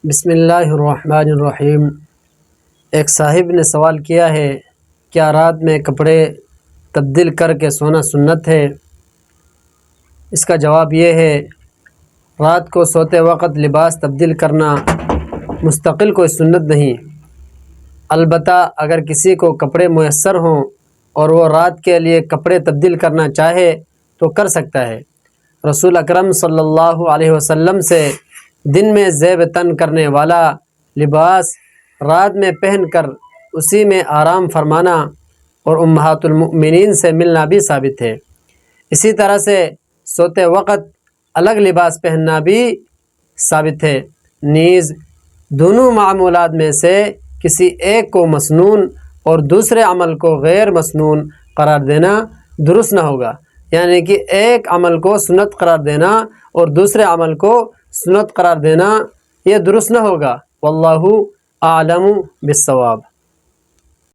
بسم اللہ الرحمن الرحیم۔ ایک صاحب نے سوال کیا ہے، کیا رات میں کپڑے تبدیل کر کے سونا سنت ہے؟ اس کا جواب یہ ہے، رات کو سوتے وقت لباس تبدیل کرنا مستقل کوئی سنت نہیں، البتہ اگر کسی کو کپڑے میسر ہوں اور وہ رات کے لیے کپڑے تبدیل کرنا چاہے تو کر سکتا ہے۔ رسول اکرم صلی اللہ علیہ وسلم سے دن میں زیب تن کرنے والا لباس رات میں پہن کر اسی میں آرام فرمانا اور امہات المؤمنین سے ملنا بھی ثابت ہے۔ اسی طرح سے سوتے وقت الگ لباس پہننا بھی ثابت ہے۔ نیز دونوں معمولات میں سے کسی ایک کو مسنون اور دوسرے عمل کو غیر مسنون قرار دینا درست نہ ہوگا، یعنی کہ ایک عمل کو سنت قرار دینا اور دوسرے عمل کو سنت قرار دینا یہ درست نہ ہوگا۔ واللہ اعلم بالصواب۔